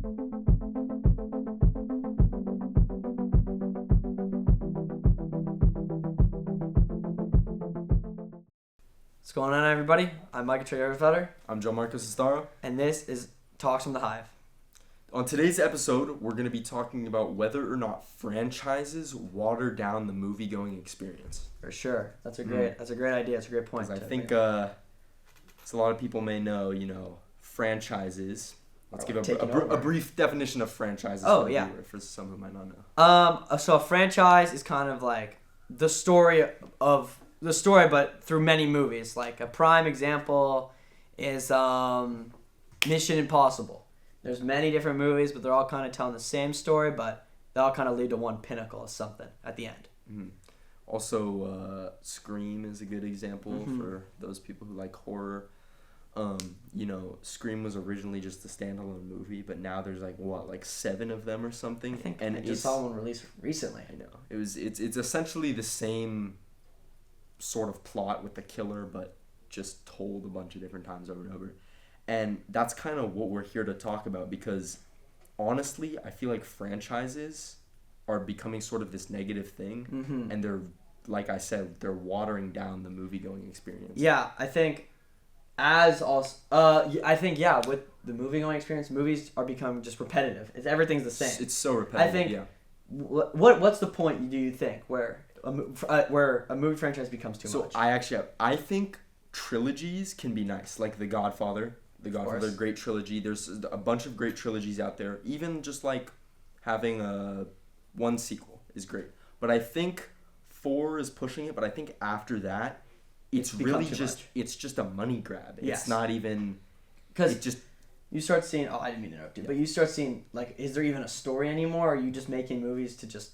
What's going on, everybody? I'm Micah. I'm Gianmarco, and this is Talks from the Hive. On today's episode, we're going to be talking about whether or not franchises water down the movie-going experience. For sure, that's a great idea. It's a great point. I think as a lot of people may know, franchises. Let's give a brief definition of franchises. For some who might not know. So a franchise is kind of like the story, but through many movies. Like a prime example is Mission Impossible. There's many different movies, but they're all kind of telling the same story, but they all kind of lead to one pinnacle of something at the end. Mm-hmm. Also, Scream is a good example for those people who like horror. Scream was originally just a standalone movie, but now there's like 7 of them or something. I think I just saw one released recently. I know. It's essentially the same sort of plot with the killer, but just told a bunch of different times over and over. And that's kind of what we're here to talk about, because honestly, I feel like franchises are becoming sort of this negative thing, and they're, like I said, they're watering down the movie-going experience. Yeah, I think with the movie-going experience, movies are becoming just repetitive. Everything's the same. It's so repetitive. I think. What's the point, do you think, where a movie franchise becomes too much? So I think trilogies can be nice, like The Godfather. The Godfather, great trilogy. There's a bunch of great trilogies out there. Even just like having one sequel is great. But I think 4 is pushing it. But I think after that, it's really just a money grab. Yes. It's not even because you start seeing. Oh, I didn't mean to interrupt you. But you start seeing, like, is there even a story anymore? Or are you just making movies to just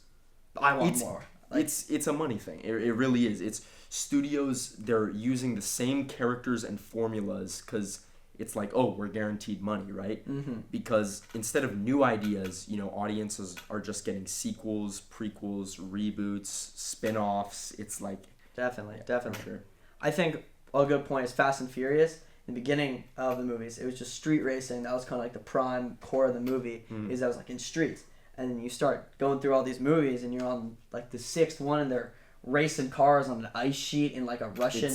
I want more? Like, it's a money thing. It really is. It's studios. They're using the same characters and formulas because it's like, oh, we're guaranteed money, right? Mm-hmm. Because instead of new ideas, audiences are just getting sequels, prequels, reboots, spin-offs. It's like... Definitely. Sure. I think a good point is Fast and Furious. In the beginning of the movies, it was just street racing. That was kind of like the prime core of the movie, is that was like in streets. And then you start going through all these movies, and you're on like the 6th one, and they're racing cars on an ice sheet in like a Russian...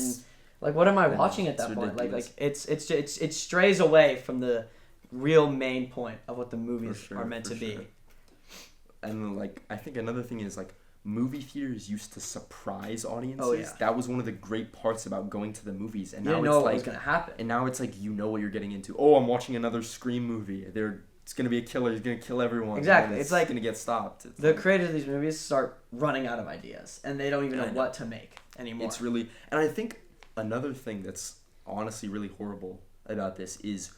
Like, what am I watching at that point? Like it strays away from the real main point of what the movies are meant to be. And I think another thing is movie theaters used to surprise audiences. Oh, yeah. That was one of the great parts about going to the movies. And you now didn't know what was gonna happen. And now it's you know what you're getting into. Oh, I'm watching another Scream movie. It's gonna be a killer. He's gonna kill everyone. Exactly. It's gonna get stopped. The creators of these movies start running out of ideas, and they don't even know what to make anymore. It's really, and I think another thing that's honestly really horrible about this is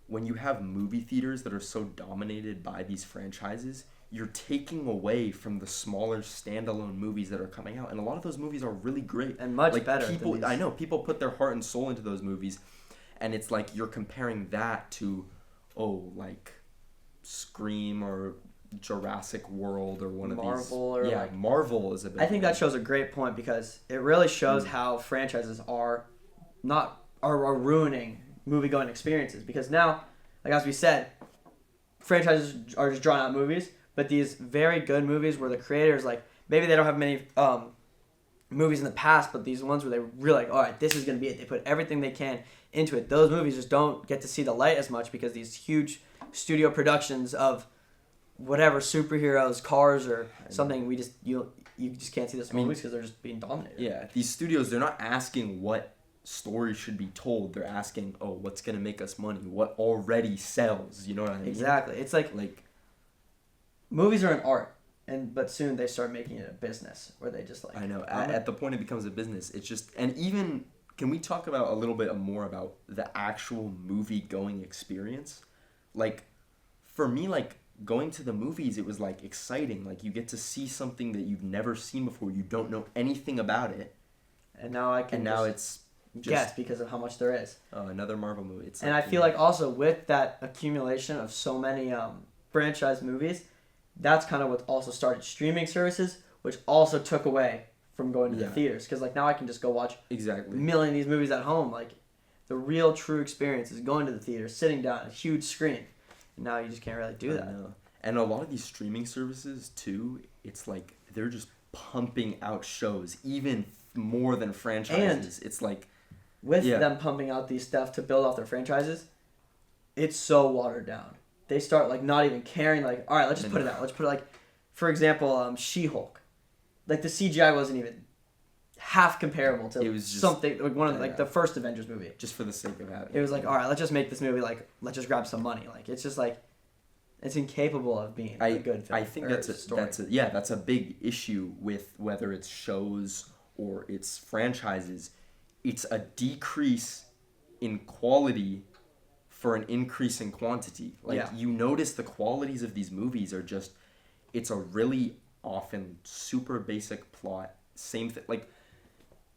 when you have movie theaters that are so dominated by these franchises, you're taking away from the smaller standalone movies that are coming out, and a lot of those movies are really great and much better. I know people put their heart and soul into those movies, and it's like you're comparing that to Scream or Jurassic World or one of these. Marvel is a big I think that shows a great point, because it really shows how franchises are ruining movie going experiences, because now, like as we said, franchises are just drawn out movies, but these very good movies where the creators, maybe they don't have many movies in the past, but these ones where they really all right, this is going to be it. They put everything they can into it. Those movies just don't get to see the light as much, because these huge studio productions of whatever superheroes, cars, or something, you just can't see those movies because they're just being dominated. Yeah, these studios, they're not asking what story should be told. They're asking, what's gonna make us money? What already sells? You know what I mean? Exactly. It's like movies are an art, but soon they start making it a business, where they just I know. At the point it becomes a business, it's just, and even can we talk about a little bit more about the actual movie going experience? For me, going to the movies, it was exciting. You get to see something that you've never seen before. You don't know anything about it. And now it's guess because of how much there is. Oh, another Marvel movie. And I feel like also with that accumulation of so many franchise movies, that's kind of what also started streaming services, which also took away from going to the theaters. Because now I can just go watch a million of these movies at home. The real true experience is going to the theater, sitting down, a huge screen. Now you just can't really do that. know. And a lot of these streaming services too, it's like they're just pumping out shows even more than franchises. It's like with them pumping out these stuff to build off their franchises, it's so watered down. They start like not even caring. Like, all right, let's just put it out. Let's put it like, for example, She-Hulk. Like the CGI wasn't even half comparable to something like one of like the first Avengers movie. Just for the sake of having it was like, all right, let's just make this movie like let's just grab some money. Like it's just like it's incapable of being a good film. I think that's a big issue with whether it's shows or it's franchises. It's a decrease in quality for an increase in quantity. Like you notice the qualities of these movies are just, it's a really often super basic plot. Same thing. Like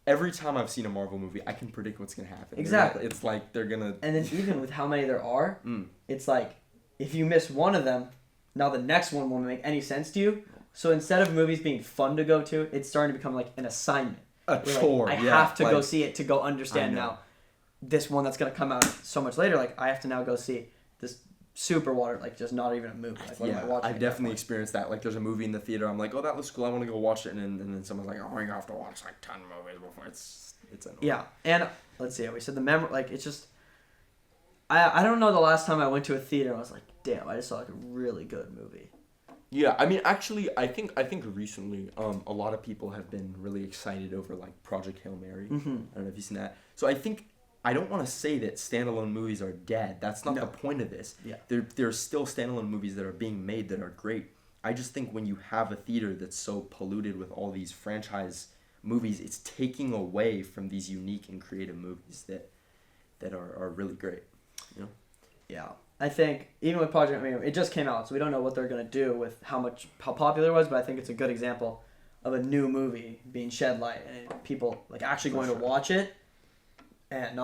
every time I've seen a Marvel movie, I can predict what's gonna happen. Exactly. It's like they're gonna. And then even with how many there are, it's like if you miss one of them, now the next one won't make any sense to you. So instead of movies being fun to go to, it's starting to become like an assignment. A chore. Like, I have to go see it to go understand now this one that's going to come out so much later. Like I have to now go see this super water, like just not even a movie. Like, what am I watching? I've definitely experienced that. Like there's a movie in the theater, I'm like, oh, that looks cool, I want to go watch it. And then someone's like, oh, you have to watch like 10 movies before it's annoying. Yeah, and let's see, we said like it's just, I don't know the last time I went to a theater and I was like, damn, I just saw like a really good movie. Yeah, I mean, actually, I think recently, a lot of people have been really excited over like Project Hail Mary. I don't know if you've seen that. So I don't want to say that standalone movies are dead. That's not the point of this. Yeah. There's still standalone movies that are being made that are great. I just think when you have a theater that's so polluted with all these franchise movies, it's taking away from these unique and creative movies that are really great. You know? Yeah. I think even with Project, it just came out, so we don't know what they're gonna do with how popular it was. But I think it's a good example of a new movie being shed light and people like actually going to watch it, and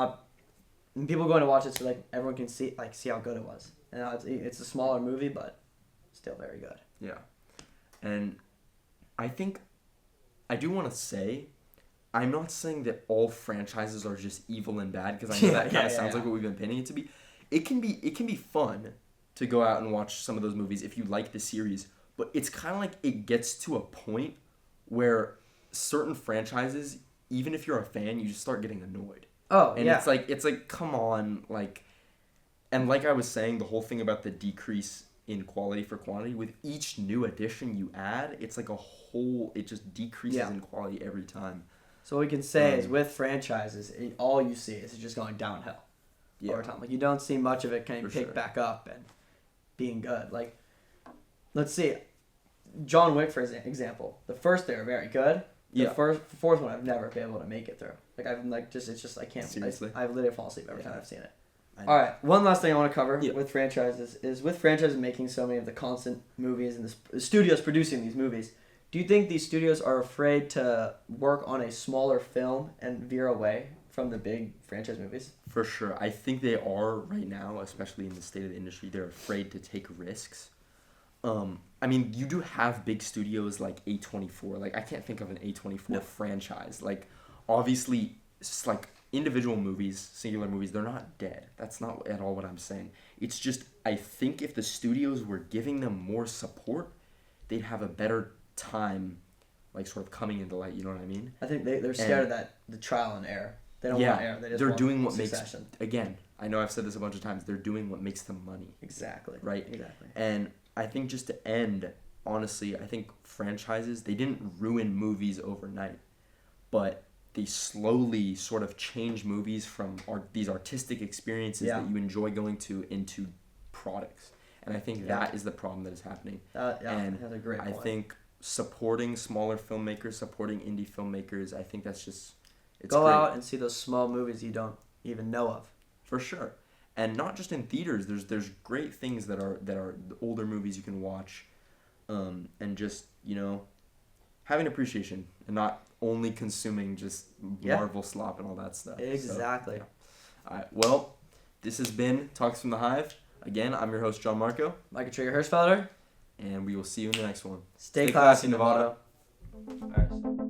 people going to watch it so like everyone can see how good it was. And now it's a smaller movie, but still very good. Yeah, and I think I do want to say, I'm not saying that all franchises are just evil and bad, because I know that kind of sounds like what we've been painting it to be. It can be fun to go out and watch some of those movies if you like the series, but it's kind of like it gets to a point where certain franchises, even if you're a fan, you just start getting annoyed. Oh, and it's like come on, like, and like I was saying, the whole thing about the decrease in quality for quantity, with each new addition you add, it's like it just decreases in quality every time. So what we can say is with franchises, all you see is just going downhill. Over time. Like you don't see much of it kind of pick back up and being good. Like, let's see, John Wick for example. The first they were very good. The fourth one I've never been able to make it through. Like I've like just it's just I can't. Seriously? I've literally fallen asleep every time I've seen it. All right, one last thing I want to cover with franchises is with franchises making so many of the constant movies and the studios producing these movies. Do you think these studios are afraid to work on a smaller film and veer away from the big franchise movies? For sure. I think they are right now, especially in the state of the industry. They're afraid to take risks. I mean, you do have big studios like A24. Like, I can't think of an A24 franchise. Like, obviously, it's like individual movies, singular movies, they're not dead. That's not at all what I'm saying. It's just, I think if the studios were giving them more support, they'd have a better time, like, sort of coming into light. You know what I mean? I think they're scared of the trial and error. They don't want error. They're doing what succession. Again, I know I've said this a bunch of times, they're doing what makes them money. Exactly. Right? Exactly. And I think just to end, honestly, I think franchises, they didn't ruin movies overnight, but they slowly sort of change movies from these artistic experiences that you enjoy going to into products. And I think that is the problem that is happening. And that's a great point. I think supporting smaller filmmakers, supporting indie filmmakers, I think that's just... Go great. Out and see those small movies you don't even know of. For sure. And not just in theaters. There's great things that are the older movies you can watch, and just, you know, have an appreciation and not only consuming just Marvel slop and all that stuff. Exactly. So, all right. Well, this has been Talks from the Hive. Again, I'm your host, Gianmarco. Micah Trigger Hirschfelder. And we will see you in the next one. Stay classy, Novato. All right.